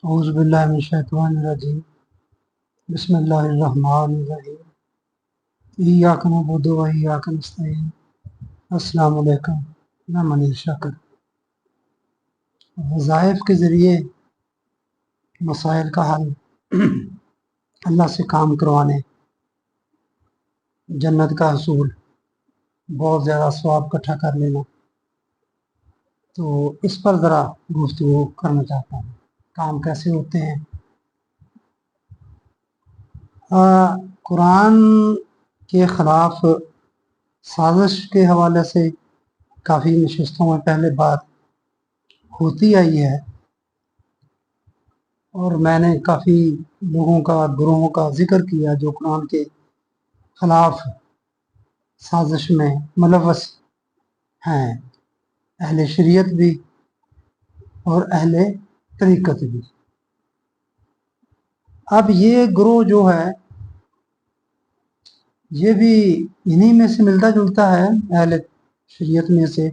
اعوذ باللہ من الشیطان الرجیم بسم اللہ الرحمن الرحیم ایاک نعبد و ایاک نستعین السلام علیکم میں منیر شاکر۔ وظائف کے ذریعے مسائل کا حل، اللہ سے کام کروانے، جنت کا حصول، بہت زیادہ ثواب اکٹھا کر لینا، تو اس پر ذرا گفتگو کرنا چاہتا ہوں۔ کام کیسے ہوتے ہیں؟ قرآن کے خلاف سازش کے حوالے سے کافی نشستوں میں پہلے بات ہوتی آئی ہے، اور میں نے کافی لوگوں کا، گروہوں کا ذکر کیا جو قرآن کے خلاف سازش میں ملوث ہیں، اہل شریعت بھی اور اہل طریقت بھی۔ اب یہ گروہ جو ہے یہ بھی انہی میں سے ملتا جلتا ہے، اہل شریعت میں سے۔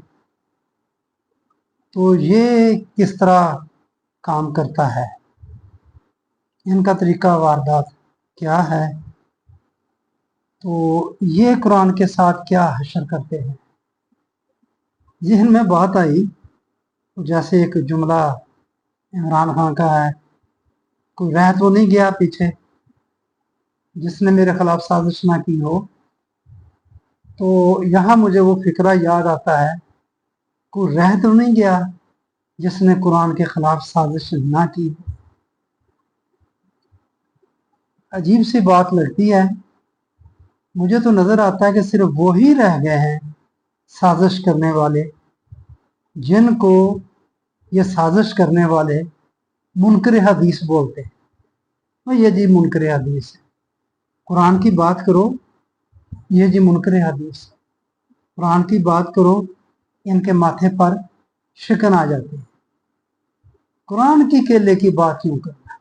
تو یہ کس طرح کام کرتا ہے، ان کا طریقہ واردات کیا ہے، تو یہ قرآن کے ساتھ کیا حشر کرتے ہیں؟ ذہن میں بات آئی، جیسے ایک جملہ عمران خان کا ہے، کوئی رہ تو نہیں گیا پیچھے جس نے میرے خلاف سازش نہ کی ہو۔ تو یہاں مجھے وہ فقرہ یاد آتا ہے، کوئی رہ تو نہیں گیا جس نے قرآن کے خلاف سازش نہ کی۔ عجیب سی بات لگتی ہے، مجھے تو نظر آتا ہے کہ صرف وہی رہ گئے ہیں سازش کرنے والے جن کو یہ سازش کرنے والے منکر حدیث بولتے ہیں۔ یہ جی منکر حدیث ہے، قرآن کی بات کرو، یہ جی منکر حدیث، قرآن کی بات کرو، ان کے ماتھے پر شکن آ جاتے ہیں۔ قرآن کی کیلے کی بات کیوں کرنا؟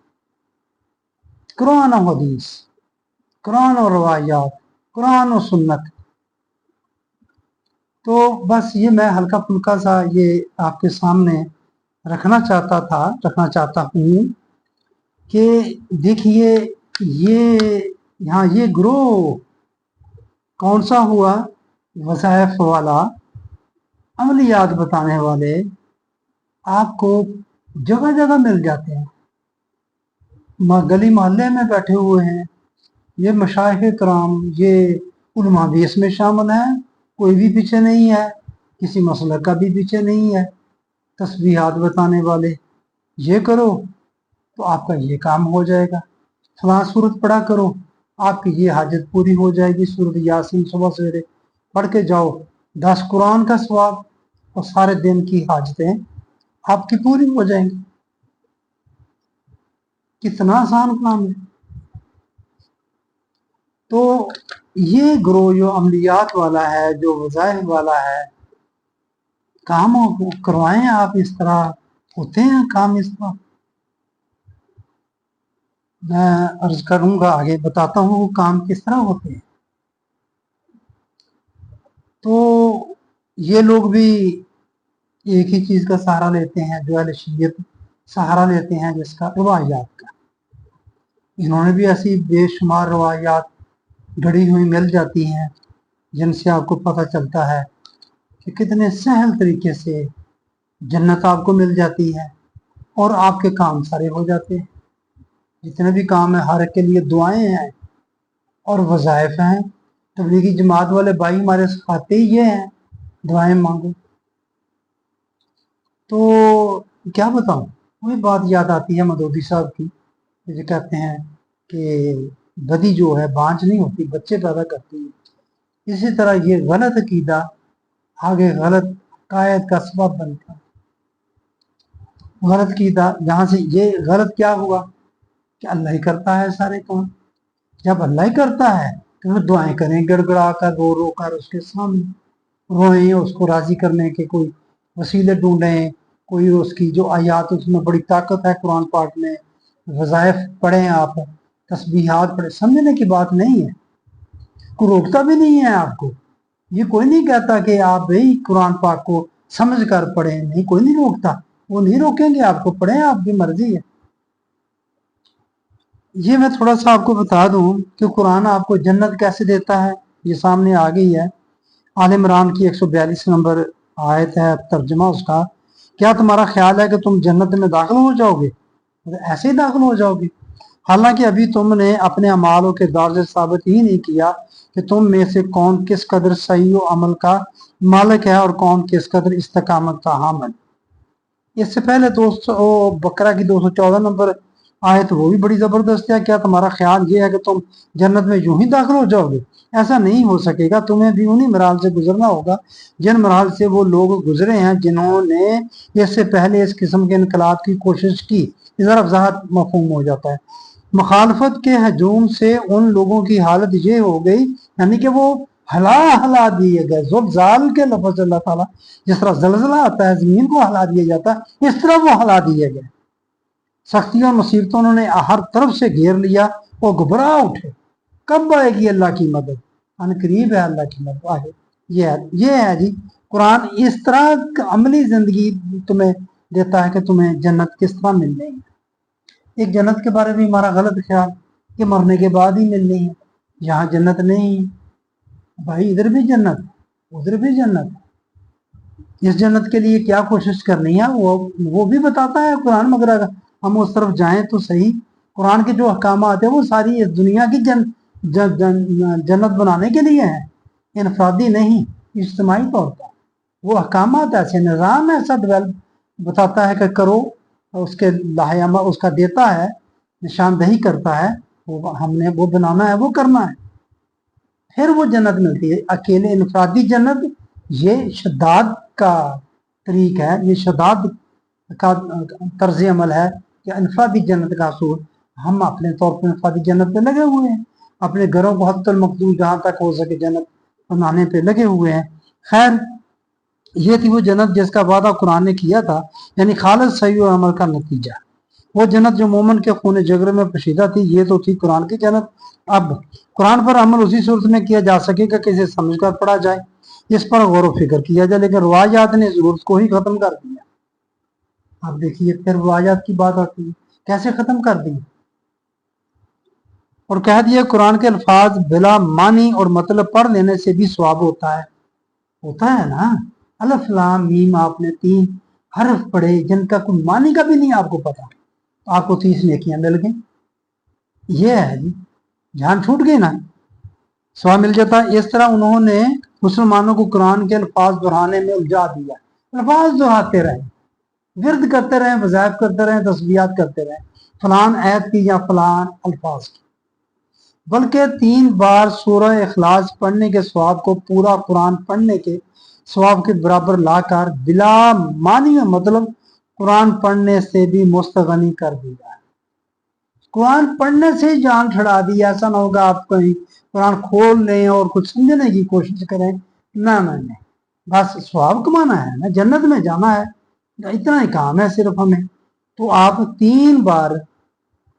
قرآن و حدیث، قرآن و روایات، قرآن و سنت۔ تو بس یہ میں ہلکا پھلکا سا یہ آپ کے سامنے رکھنا چاہتا ہوں کہ دیکھیے یہاں یہ گروہ کون سا ہوا؟ وظائف والا، عملیات بتانے والے آپ کو جگہ جگہ مل جاتے ہیں، گلی محلے میں بیٹھے ہوئے ہیں۔ یہ مشائخ کرام، یہ علماء بھی اس میں شامل ہیں، کوئی بھی پیچھے نہیں ہے، کسی مسئلہ کا بھی پیچھے نہیں ہے۔ تسبیحات بتانے والے، یہ کرو تو آپ کا یہ کام ہو جائے گا، فلاں صورت پڑھا کرو آپ کی یہ حاجت پوری ہو جائے گی، سورۃ یاسین صبح سویرے پڑھ کے جاؤ، 10 قرآن کا ثواب اور سارے دن کی حاجتیں آپ کی پوری ہو جائیں گی۔ کتنا آسان کام ہے۔ تو یہ گروہ جو عملیات والا ہے، جو وظائف والا ہے، کام کروائیں آپ، اس طرح ہوتے ہیں کام، اس طرح میں عرض کروں گا، آگے بتاتا ہوں کام کس طرح ہوتے ہیں۔ تو یہ لوگ بھی ایک ہی چیز کا سہارا لیتے ہیں جو اہل شریعت سہارا لیتے ہیں، جس کا روایات کا۔ انہوں نے بھی ایسی بے شمار روایات گڑھی ہوئی مل جاتی ہیں جن سے آپ کو پتہ چلتا ہے کہ کتنے سہل طریقے سے جنت آپ کو مل جاتی ہے اور آپ کے کام سارے ہو جاتے ہیں۔ جتنے بھی کام ہیں ہر ایک کے لیے دعائیں ہیں اور وظائف ہیں۔ تبلیغی جماعت والے بھائی ہمارے سکھاتے ہی یہ ہیں، دعائیں مانگو۔ تو کیا بتاؤں، وہی بات یاد آتی ہے مدودی صاحب کی، جو کہتے ہیں کہ بدی جو ہے بانج نہیں ہوتی، بچے پیدا کرتی ہے۔ اسی طرح یہ غلط عقیدہ آگے غلط عقائد کا سبب بنتا ہے۔ غلط عقیدہ یہاں سے یہ غلط کیا ہوا کہ اللہ ہی کرتا ہے سارے کام۔ جب اللہ ہی کرتا ہے تو پھر دعائیں کریں گڑ گڑا کر، رو رو کر اس کے سامنے روئیں، اس کو راضی کرنے کے کوئی وسیلے ڈھونڈیں، کوئی اس کی جو آیات اس میں بڑی طاقت ہے قرآن پاک میں، وظائف پڑھیں، آپ تسبیحات پڑھیں، سمجھنے کی بات نہیں ہے، کوئی روکتا بھی نہیں ہے آپ کو۔ یہ کوئی نہیں کہتا کہ آپ بھائی قرآن پاک کو سمجھ کر پڑھیں، نہیں، کوئی نہیں روکتا، وہ نہیں روکیں گے آپ کو، پڑھیں، آپ کی مرضی ہے۔ ये मैं थोड़ा सा आपको बता दूं कि कुरान आपको जन्नत कैसे देता है। ये सामने आ गई है, आल इमरान की 142 नंबर आयत है, तर्जमा उसका। क्या तुम्हारा ख्याल है कि तुम जन्नत में दाखिल हो जाओगे? ऐसे ही दाखिल हो जाओगे, हालांकि अभी तुमने अपने अमालों के दौर से साबित ही नहीं किया कि तुम में से कौन किस कदर सही अमल का मालिक है और कौन किस कदर इस्तकामत का हामिल। इससे पहले 200 बकरा की 214 नंबर आयत वो भी बड़ी जबरदस्त है। क्या तुम्हारा ख्याल ये है कि तुम जन्नत में यूं ही दाखिल हो जाओगे? ऐसा नहीं हो सकेगा, तुम्हें भी उन्हीं मराहल से गुजरना होगा जिन मराहल से वो लोग गुजरे हैं जिन्होंने इससे पहले इस किस्म के इनकलाब की कोशिश की। जरा वजाहत मफहूम हो जाता है। मुखालफत के हजूम से उन लोगों की हालत ये हो गई, यानी कि वो हला हला दिए गए। जुलजाल के लफ्ज़ अल्लाह ताला, जिस तरह जलजला आता है जमीन को हला दिया जाता है, इस तरह वो हला दिए गए। सख्तियों और मुसीबतों ने हर तरफ से घेर लिया और घबरा उठे। कब आएगी अल्लाह की मदद? अनकरीब है अल्लाह की मदद आगे। ये है जी कुरान। इस तरह अमली जिंदगी तुम्हें देता है कि तुम्हें जन्नत किस तरह मिलनी है। एक जन्नत के बारे में हमारा गलत ख्याल कि मरने के बाद ही मिलनी है, यहाँ जन्नत नहीं है। भाई इधर भी जन्नत, उधर भी जन्नत। इस जन्नत के लिए क्या कोशिश करनी है वो भी बताता है कुरान, मगर अगर हम उस तरफ जाएं तो सही। कुरान के जो अहकाम आते हैं वो सारी इस दुनिया की जन्नत बनाने के लिए है, इनफरादी नहीं, इज्तिमाई तौर पर। वो अहकाम ऐसे, निज़ाम ऐसा डेवलप बताता है कि करो, उसके लाहयामा उसका देता है, निशानदही करता है, वो हमने वो बनाना है, वो करना है, फिर वो जन्नत मिलती है। अकेले इनफरादी जन्नत ये शद्दाद का तरीक है, ये शद्दाद का तर्ज अमल है कि इनफरादी जन्नत का असूल। हम अपने तौर पर इनफरादी जन्नत पे लगे हुए हैं, अपने घरों को हद तक मकदूर जहाँ तक हो सके जन्नत बनाने पे लगे हुए हैं। खैर, ये थी वो जन्नत जिसका वादा कुरान ने किया था, यानी खालिस सही और अमल का नतीजा। वो जन्नत जो मोमन के खून जगर में पोशीदा थी, ये तो थी कुरान की जन्नत। अब कुरान पर अमल उसी सूरत में किया जा सकेगा कि इसे समझ कर पढ़ा जाए, इस पर गौर व फिक्र किया जाए, लेकिन रवायात ने जरूरत को ही खत्म कर दिया। अब देखिए फिर रवायात की बात आती है, कैसे खत्म कर दी और कह दिया कुरान के अल्फाज बिला मानी और मतलब पढ़ लेने से भी सवाब होता है ना। अलिफ लाम मीम आपने 3 हर्फ पढ़े जिनका कोई मानी का भी नहीं आपको पता, तो आपको 30 नेकियां मिल गई। ये है जी, जान छूट गई ना, सवाब मिल जाता। इस तरह उन्होंने मुसलमानों को कुरान के अल्फाज दोहराने में उलझा दिया। अल्फाज दोहराते रहे, विर्द करते रहे, वज़ाइफ करते रहे, तस्बीहात करते रहे, फलान आयत की या फलान अल्फाज की, बल्कि 3 बार सूरह इखलास पढ़ने के सवाब को पूरा कुरान पढ़ने के सवाब के बराबर लाकर बिला मानी में मतलब कुरान पढ़ने से भी मुस्तगनी कर दिया। कुरान पढ़ने से ही जान छुड़ा दी। ऐसा ना होगा आप कहीं कुरान खोल लें और कुछ समझने की कोशिश करें, ना ना नहीं, बस सवाब कमाना है ना, जन्नत में जाना है, इतना ही काम है सिर्फ हमें। तो आप 3 बार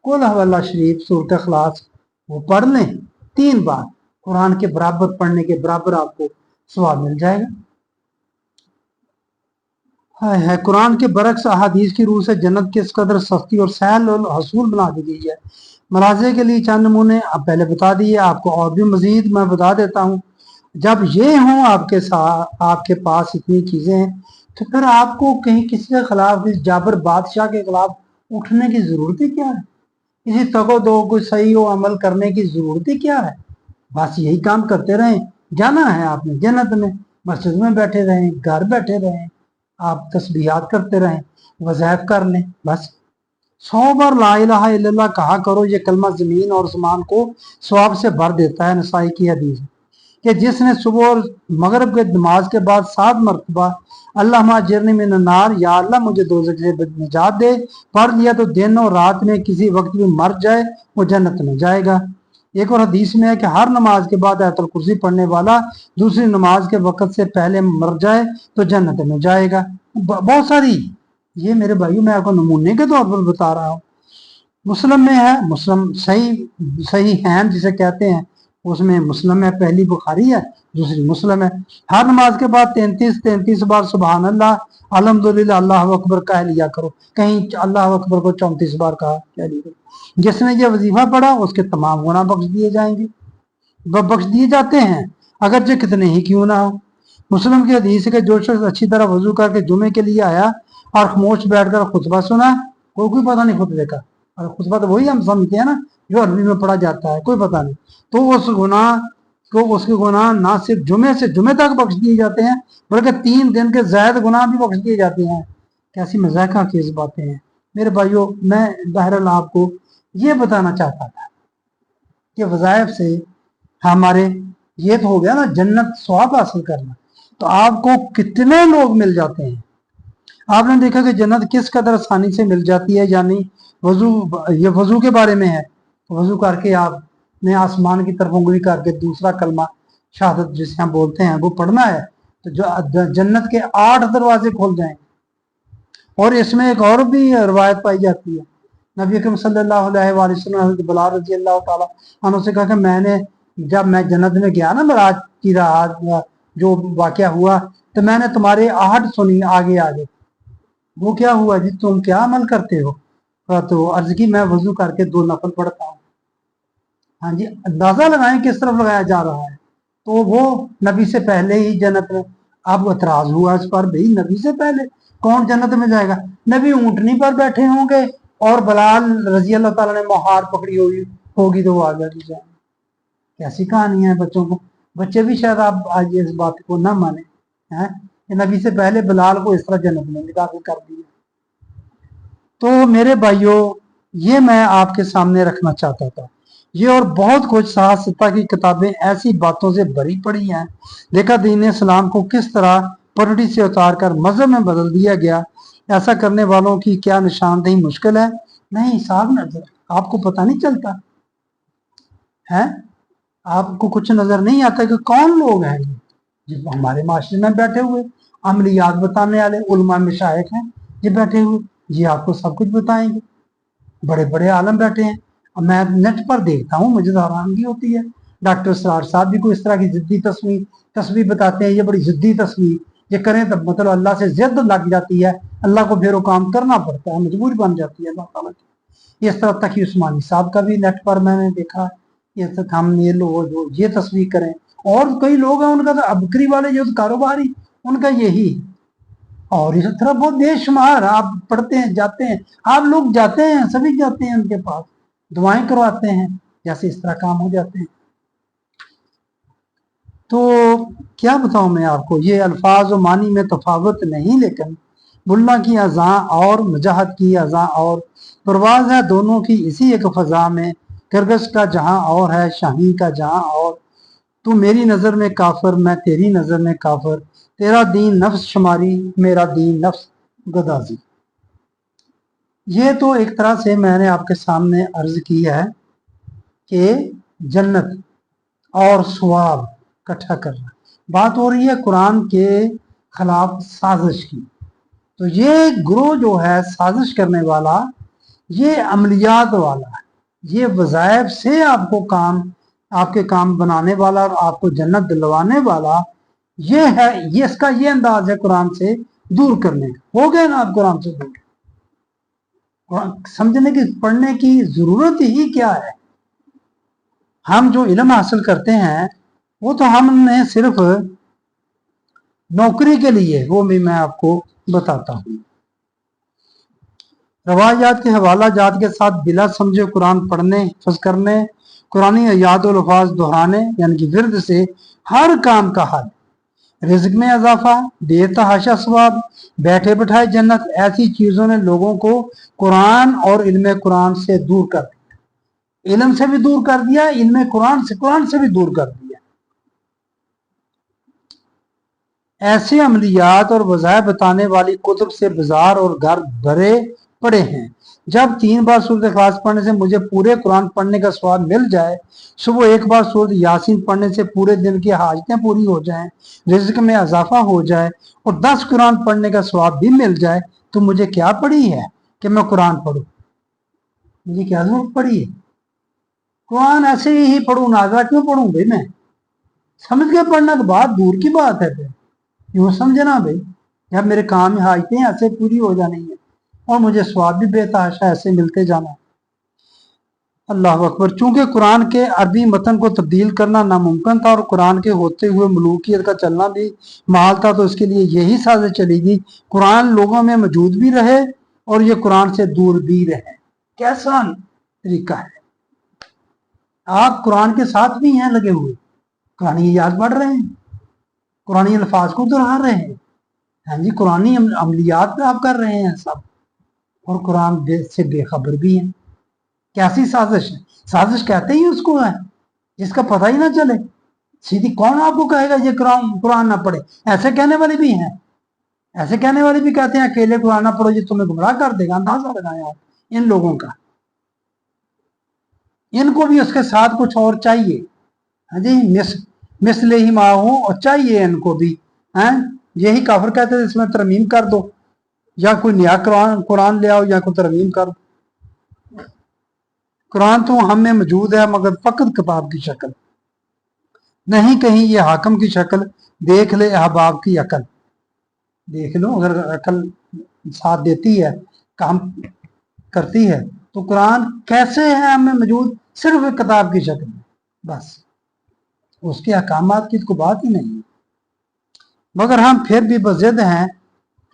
कुल हवाला शरीफ सूरत इखलास वो पढ़ लें, 3 बार कुरान के बराबर पढ़ने के बराबर आपको सवाब मिल जाएगा। है कुरान के बरक्स अहादीस की रूह से जन्नत किस कदर सस्ती और सहल और हसूल बना दी गई है। मलाजे के लिए चंद नमूने अब पहले बता दिए, आपको और भी मजीद मैं बता देता हूँ। जब ये हों आपके साथ, आपके पास इतनी चीजें हैं, तो फिर आपको कहीं किसी के खिलाफ, इस जाबर बादशाह के खिलाफ उठने की जरूरत ही क्या है? किसी तको दो कोई सही हो अमल करने की जरूरत ही क्या है? बस यही काम करते रहें, जाना है आपने जन्नत में। मस्जिद में बैठे रहें, घर बैठे रहें, आप तस्बीहात करते रहें, वज़ाइफ कर लें, बस 100 बार ला इलाहा इल्लल्लाह कहा करो। ये कलमा जमीन और आसमान को सवाब से भर देता है। नसाई की हदीस कि जिसने सुबह और मगरब के नमाज के बाद 7 मरतबा अल्लाह माजिरनी मिन नार, या अल्लाह मुझे दोज़ख से निजात दे, पढ़ लिया तो दिन और रात में किसी वक्त भी मर जाए वो जन्नत में जाएगा। एक और हदीस में है कि हर नमाज के बाद आयतुल कुर्सी पढ़ने वाला दूसरी नमाज के वक्त से पहले मर जाए तो जन्नत में जाएगा। बहुत सारी, ये मेरे भाइयों मैं आपको नमूने के तौर पर बता रहा हूँ। मुस्लिम में है, मुस्लिम सही सही हैं जिसे कहते हैं, उसमें मुस्लिम है, पहली बुखारी है, दूसरी मुस्लिम है। हर नमाज के बाद 33 बार सुबहान अल्लाह अल्हम्दुलिल्लाह अल्लाह अकबर कह लिया करो। कहीं अल्लाह अकबर को 34 बार कहा, कह लिया करो। जिसने ये वजीफा पढ़ा उसके तमाम गुनाह बख्श दिए जाएंगे, बख्श दिए जाते हैं, अगरचे कितने ही क्यों ना हो। मुस्लिम की हदीस है कि जो शख्स अच्छी तरह वजू करके जुमे के लिए आया और खामोश बैठकर खुतबा सुना, कोई पता नहीं खुतबे का, और खुतबा तो वही हम समझते हैं ना जो अरबी में पढ़ा जाता है, कोई पता नहीं, तो उस गुनाह को, उसके गुनाह ना सिर्फ जुमे से जुमे तक बख्श दिए जाते हैं बल्कि 3 दिन के ज़ायद गुनाह भी बख्श दिए जाते हैं। कैसी मजाका की इस बातें हैं मेरे भाइयों। मैं बहरहाल आपको ये बताना चाहता था कि वज़ाइफ से हमारे, ये तो हो गया ना जन्नत स्वाब हासिल करना, तो आपको कितने लोग मिल जाते हैं। आपने देखा कि जन्नत किस कदर आसानी से मिल जाती है, यानी वजू, ये वजू के बारे में है। वजू करके आपने आसमान की तरफ उंगली करके दूसरा कलमा शहादत जिसे हम बोलते हैं वो पढ़ना है, तो जो जन्नत के 8 दरवाजे खोल जाएंगे। और इसमें एक और भी रवायत पाई जाती है, नबी अकरम सल्लल्लाहु अलैहि वसल्लम बिलाल रज़ी अल्लाह ताला अन्हु से कहा कि मैंने, जब मैं जन्नत में गया ना मेराज की रात जो वाकया हुआ, तो मैंने तुम्हारे आहट सुनी आगे आगे। वो क्या हुआ जी, तुम क्या अमल करते हो? तो अर्ज की मैं वजू करके 2 नफल पढ़ता हूँ। हाँ जी, अंदाजा लगाएं किस तरफ लगाया जा रहा है। तो वो नबी से पहले ही जन्नत में। अब एतराज हुआ इस पर, भाई नबी से पहले कौन जन्नत में जाएगा? नबी ऊंटनी पर बैठे होंगे और बलाल रजी अल्लाह ताला ने मोहार पकड़ी होगी तो वो आगे भी जाएंगे। कैसी कहानी है बच्चों को, बच्चे भी शायद आप आज इस बात को ना माने हैं कि नबी से पहले बिलाल को इस तरह जन्नत में दाखिल कर दिया। तो मेरे भाइयों, ये मैं आपके सामने रखना चाहता था। ये और बहुत कुछ साहसिकता की किताबें ऐसी बातों से भरी पड़ी हैं। देखा दीन इस्लाम को किस तरह पटड़ी से उतार कर मजहब में बदल दिया गया। ऐसा करने वालों की क्या निशानदेही मुश्किल है? नहीं साहब, नजर आपको पता नहीं चलता है, आपको कुछ नजर नहीं आता कि कौन लोग हैं ये हमारे माशरे में बैठे हुए अमलियात बताने वाले उलमा मशाइख हैं, ये बैठे हुए, ये आपको सब कुछ बताएंगे। बड़े बड़े आलम बैठे हैं। अब मैं नेट पर देखता हूँ, मुझे तो हैरानगी होती है। डॉक्टर सरार साहब भी कोई इस तरह की जिद्दी तस्वीर बताते हैं, ये बड़ी जिद्दी तस्वीर, ये करें तब मतलब अल्लाह से जिद लग जाती है, अल्लाह को फिर वो काम करना पड़ता है, मजबूरी बन जाती है अल्लाह ताला की। इस तरह तकी उस्मानी साहब का भी नेट पर मैंने देखा, ये तक हम ये लोग जो ये तस्वीर करें, और कई लोग हैं उनका तो अबकरी वाले जो कारोबारी उनका यही है। और इस तरह बहुत बेशुमार आप पढ़ते हैं, जाते हैं, आप लोग जाते हैं, सभी जाते हैं उनके पास, दुआएं करवाते हैं, जैसे इस तरह काम हो जाते हैं। तो क्या बताऊं मैं आपको, ये अल्फाज और मानी में तफावत नहीं, लेकिन मुल्ला की अज़ा और मुजाहद की अज़ा और परवाज है दोनों की इसी एक फ़ज़ा में। करगश का जहां और है, शाही का जहां और। तू मेरी नज़र में काफिर, मैं तेरी नज़र में काफिर, तेरा दीन नफ्स शुमारी, मेरा दीन नफ्स गदाजी। ये तो एक तरह से मैंने आपके सामने अर्ज की है कि जन्नत और सवाब इकट्ठा करना। बात हो रही है कुरान के खिलाफ साजिश की। तो ये ग्रोह जो है साजिश करने वाला, ये अमलियात वाला है, ये वज़ाइफ से आपको काम, आपके काम बनाने वाला और आपको जन्नत दिलवाने वाला, ये है, ये इसका ये अंदाज है कुरान से दूर करने का। हो गए ना आप कुरान से दूर? समझने की, पढ़ने की जरूरत ही क्या है? हम जो इल्म हासिल करते हैं वो तो हमने सिर्फ नौकरी के लिए, वो भी मैं आपको बताता हूँ। रवायात के हवाला जात के साथ बिला समझे कुरान पढ़ने, हिफ्ज़ करने, कुरानी याद और अल्फाज दोहराने यानी कि विर्द से हर काम का हल, रिज़्क में इजाफा, बेतहाशा सवाब, बैठे बैठाए जन्नत, ऐसी चीजों ने लोगों को कुरान और इल्म कुरान से दूर कर दिया। इल्म से भी दूर कर दिया, इल्म कुरान से भी दूर कर दिया। ऐसे अमलियात और वज़ाइफ बताने वाली कुतुब से बाजार और घर भरे पड़े हैं। जब 3 बार सूरत इखलास पढ़ने से मुझे पूरे कुरान पढ़ने का स्वाब मिल जाए, सुबह 1 बार सूरत यासीन पढ़ने से पूरे दिन की हाजतें पूरी हो जाएं, रिज़्क में इजाफा हो जाए और 10 कुरान पढ़ने का स्वाब भी मिल जाए, तो मुझे क्या पड़ी है कि मैं कुरान पढ़ूं? मुझे क्या जरूरत पड़ी है? कुरान ऐसे ही पढ़ूं, नाजरा क्यों पढ़ूं भाई? मैं समझ के पढ़ना तो बात दूर की बात है। फिर यूं समझना भाई, जब मेरे काम में हाजतें ऐसे पूरी हो जानी है और मुझे स्वाब भी बेतहाशा ऐसे मिलते जाना। अल्लाह अकबर। चूंकि कुरान के अरबी मतन को तब्दील करना नामुमकिन था और कुरान के होते हुए मलूकियत का चलना भी महाल था, तो इसके लिए यही साजिश चलेगी कुरान लोगों में मौजूद भी रहे और ये कुरान से दूर भी रहे। कैसा तरीका है? आप कुरान के साथ भी हैं लगे हुए, कुरानी याद पढ़ रहे हैं, कुरानी अल्फाज को दोहरा रहे हैं, हाँ जी, कुरानी अमलियात आप कर रहे हैं सब, और कुरान से बेखबर भी हैं। कैसी साजिश है? साजिश कहते ही उसको है जिसका पता ही ना चले। सीधी कौन आपको कहेगा ये कुरान ना पढ़े? ऐसे कहने वाले भी हैं, ऐसे कहने वाले भी कहते हैं अकेले कुरान ना पढ़ो, ये तुम्हें गुमराह कर देगा। अंदाजा लगाएं आप इन लोगों का। इनको भी उसके साथ कुछ और चाहिए, हाँ जी, मिसले ही माहू, और चाहिए इनको भी, हैं? यही काफिर कहते थे इसमें तरमीम कर दो, या कोई नया कुरान ले आओ, या कोई तरमीम कर दो। कुरान तो हम में मौजूद है मगर फकत किताब की शक्ल, नहीं कहीं ये हाकम की शक्ल। देख ले अहबाब की अकल, देख लो अगर अकल साथ देती है, काम करती है, तो कुरान कैसे है हमें मौजूद? सिर्फ एक किताब की शक्ल में, बस उसके अहकामात की तो बात ही नहीं है। मगर हम फिर भी बज़िद हैं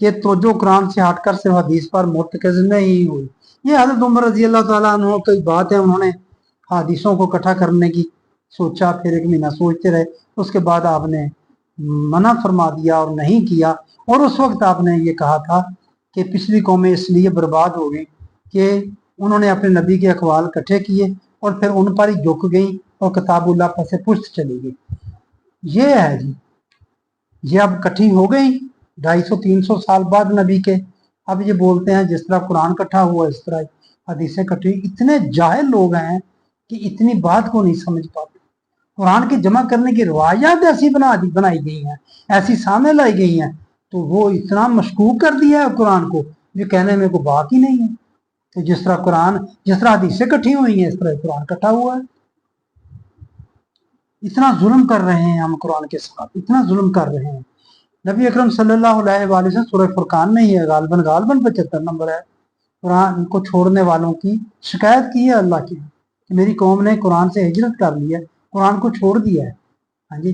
कि तवज्जो कुरान से हटकर सिर्फ हदीस पर मुर्तकज़ नहीं हुई। ये हज़रत उमर रज़ी अल्लाह ताला अन्हु की बात है, उन्होंने हदीसों को इकट्ठा करने की सोचा, फिर एक महीना सोचते रहे, उसके बाद आपने मना फरमा दिया और नहीं किया। और उस वक्त आपने ये कहा था कि पिछली कौमें इसलिए बर्बाद हो गई कि उन्होंने अपने नबी के अक़वाल इकट्ठे किए और फिर उन पर ही झुक गई और किताबुल्लाह पर से पुष्ट चली गई। ये है जी, ये अब इकट्ठी हो गई 250-300 साल बाद नबी के। अब ये बोलते हैं जिस तरह कुरान इकट्ठा हुआ इस तरह हदीसें इकट्ठी। इतने जाहिल लोग हैं कि इतनी बात को नहीं समझ पाते। कुरान के जमा करने की रवायात ऐसी बनाई गई हैं, ऐसी सामने लाई गई हैं, तो वो इतना मशकूक कर दिया है कुरान को, जो कहने में कोई बात ही नहीं है। तो जिस तरह हदीसें इकट्ठी हुई हैं, इस तरह कुरान इकट्ठा हुआ है। इतना जुल्म कर रहे हैं हम कुरान के साथ, इतना जुल्म कर रहे हैं। नबी अकरम सल्लल्लाहु अलैहि वसल्लम सूरह फुरकान में ही है, गालबन 75 नंबर है, कुरान को छोड़ने वालों की शिकायत की है अल्लाह की कि मेरी कौम ने कुरान से हिजरत कर ली है, कुरान को छोड़ दिया है। हाँ जी,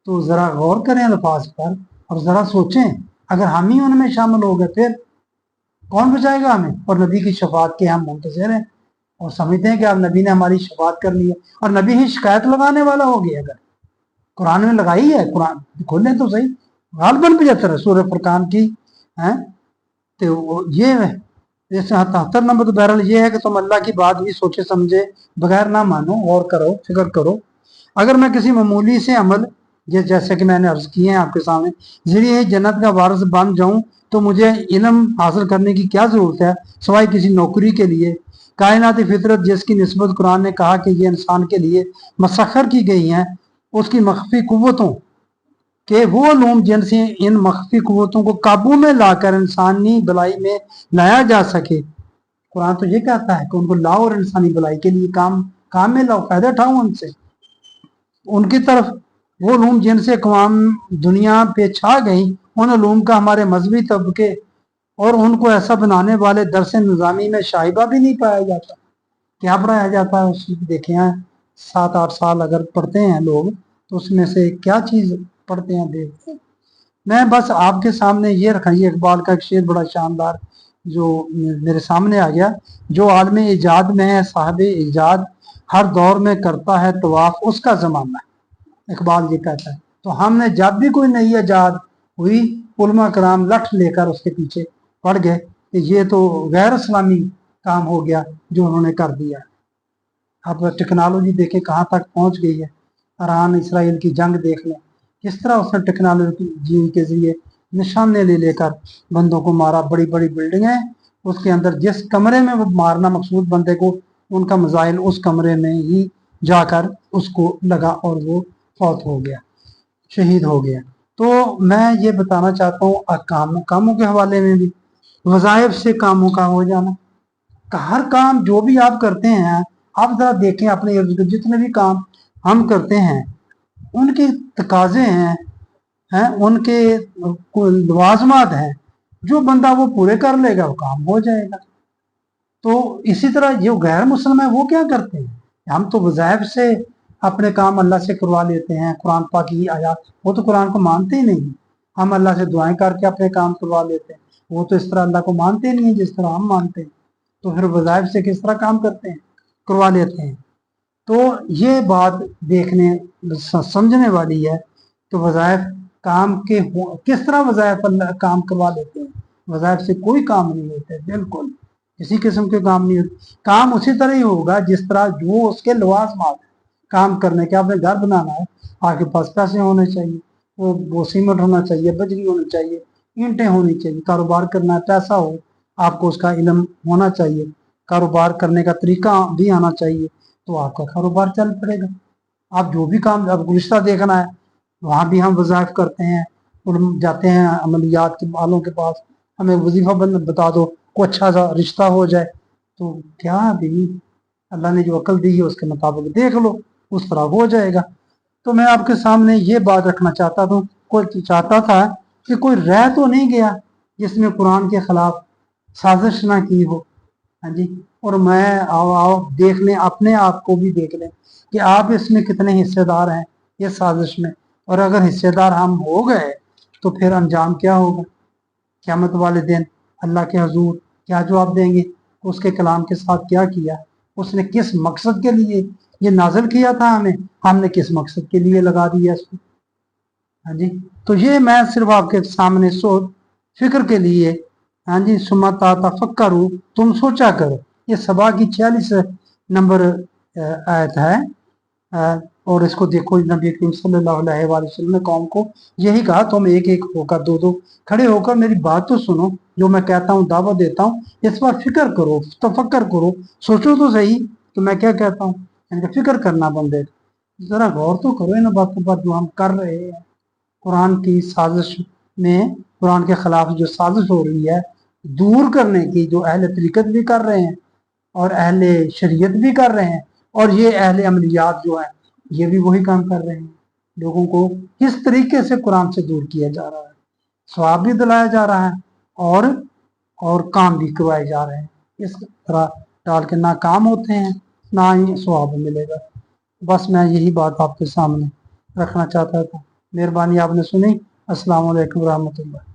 तो ज़रा गौर करें अल्फाज पर और ज़रा सोचें, अगर हम ही उनमें शामिल हो गए फिर कौन बचाएगा हमें? और नबी की शफात के हम मुंतज़िर हैं और समझते हैं कि अब नबी ने हमारी शफात कर ली है, और नबी ही शिकायत लगाने वाला हो गया। अगर कुरान में लगाई है, कुरान खोलें तो सही, गालबन 75 सूरह फुरकान की है। तो ये 77 नंबर तो बहरहाल ये है कि तुम अल्लाह की बात भी सोचे समझे बगैर ना मानो, और करो, फिक्र करो। अगर मैं किसी मामूली से अमल, जैसे कि मैंने अर्ज किए हैं आपके सामने, जरिए जन्नत का वारिस बन जाऊं, तो मुझे इल्म हासिल करने की क्या जरूरत है सिवाय किसी नौकरी के लिए? कायनाती फितरत जिसकी निस्बत कुरान ने कहा कि ये इंसान के लिए मसखर की गई हैं, उसकी मख्फी कुव्वतों के वो उलूम जिनसे इन मख्फी कुव्वतों को काबू में लाकर इंसानी भलाई में लाया जा सके। कुरान तो ये कहता है कि उनको लाओ और इंसानी भलाई के लिए काम में लाओ, फायदा उठाओ उनसे, उनकी तरफ। वो उलूम जिनसे कवाम दुनिया पे छा गई, उन उलूम का हमारे मजहबी तबके और उनको ऐसा बनाने वाले दरस निज़ामी में शाइबा भी नहीं पाया जाता। क्या पढ़ाया जाता है उसमें? देखे हैं 7-8 साल अगर पढ़ते हैं लोग, तो उसमें से क्या चीज़ पढ़ते हैं, देखते हैं। मैं बस आपके सामने ये रखा, ये इकबाल का एक शेर बड़ा शानदार जो मेरे सामने आ गया, जो आलम ईजाद में है साहब ईजाद, हर दौर में करता है तवाफ उसका ज़माना। इकबाल जी कहता है, तो हमने जब भी कोई नई ईजाद हुई, उलमा कराम लठ लेकर उसके पीछे पड़ गए कि ये तो गैर इस्लामी काम हो गया जो उन्होंने कर दिया। अब टेक्नोलॉजी देखें कहाँ तक पहुँच गई है। ईरान इसराइल की जंग देख लें, किस तरह उसने टेक्नोलॉजी के जरिए निशाने ले लेकर बंदों को मारा। बड़ी बड़ी बिल्डिंगें, उसके अंदर जिस कमरे में वो मारना मकसूद बंदे को, उनका मिसाइल उस कमरे में ही जाकर उसको लगा और वो फौत हो गया, शहीद हो गया। तो मैं ये बताना चाहता हूँ कामों के हवाले में भी, वज़ाइफ से कामों का हो जाना। हर काम जो भी आप करते हैं आप जरा देखें अपने इर्द गिर्द जितने भी काम हम करते हैं उनके तकाजे हैं उनके लवाजमात हैं, जो बंदा वो पूरे कर लेगा वो काम हो जाएगा। तो इसी तरह जो गैर मुस्लिम है वो क्या करते हैं, हम तो वज़ाइफ से अपने काम अल्लाह से करवा लेते हैं, कुरान पाक की आयत, वो तो कुरान को मानते ही नहीं। हम अल्लाह से दुआएं करके अपने काम करवा लेते हैं, वो तो इस तरह अल्लाह को मानते नहीं है जिस तरह हम मानते हैं। तो फिर वज़ाइफ से किस तरह काम करते हैं, करवा लेते हैं। तो ये बात देखने समझने वाली है। तो वज़ाइफ काम के किस तरह वज़ाइफ काम करवा लेते हैं, वज़ाइफ से कोई काम नहीं होते, बिल्कुल किसी किस्म के काम नहीं होते। काम उसी तरह ही होगा जिस तरह जो उसके लवाजमात काम करने के, आपने घर बनाना है, आपके पास पैसे होने चाहिए, वो सीमेंट होना चाहिए, बजरी होनी चाहिए, ईंटें होनी चाहिए। कारोबार करना है, पैसा हो, आपको उसका इल्म होना चाहिए, कारोबार करने का तरीका भी आना चाहिए, तो आपका कारोबार चल पड़ेगा। आप जो भी काम, आपको रिश्ता देखना है, वहाँ भी हम वज़ाइफ करते हैं और जाते हैं अमलियात के वालों के पास, हमें वजीफा बता दो को अच्छा सा रिश्ता हो जाए। तो क्या भी अल्लाह ने जो अकल दी है उसके मुताबिक देख लो, उस तरह हो जाएगा। तो मैं आपके सामने ये बात रखना चाहता था कि कोई रह तो नहीं गया जिसने कुरान के खिलाफ साजिश ना की हो। हाँ जी, और मैं आओ देख लें, अपने आप को भी देख लें कि आप इसमें कितने हिस्सेदार हैं ये साजिश में। और अगर हिस्सेदार हम हो गए तो फिर अंजाम क्या होगा, क़यामत वाले दिन अल्लाह के हजूर क्या जवाब देंगे, उसके कलाम के साथ क्या किया, उसने किस मकसद के लिए ये नाजिल किया था, हमने किस मकसद के लिए लगा दिया इसको। हाँ जी, तो ये मैं सिर्फ आपके सामने सोच फिक्र के लिए, हाँ जी, सुमता तफक्करू, तुम सोचा करो। ये सबा की 46 नंबर आयत है। और इसको देखो, नबी करीम सल्लल्लाहु अलैहि वसल्लम ने कौम को यही कहा, तुम एक एक होकर दो दो खड़े होकर मेरी बात तो सुनो, जो मैं कहता हूँ दावत देता हूँ, इस पर फिक्र करो, तफक्कर करो, सोचो तो सही कि मैं क्या कहता हूँ। यानी फिक्र करना बंदे, जरा गौर तो करो इन बातों पर जो हम कर रहे हैं। कुरान की साजिश में, कुरान के खिलाफ जो साजिश हो रही है दूर करने की, जो अहले तरीकत भी कर रहे हैं और अहले शरीयत भी कर रहे हैं, और ये अहले अमलियात जो है ये भी वही काम कर रहे हैं। लोगों को किस तरीके से कुरान से दूर किया जा रहा है, सवाब भी दिलाया जा रहा है और काम भी करवाए जा रहे हैं। इस तरह डाल के ना काम होते हैं ना ही सवाब मिलेगा। बस मैं यही बात आपके सामने रखना चाहता था। मेहरबानी, आपने सुनी। अस्सलाम वालेकुम रहमतुल्लाह।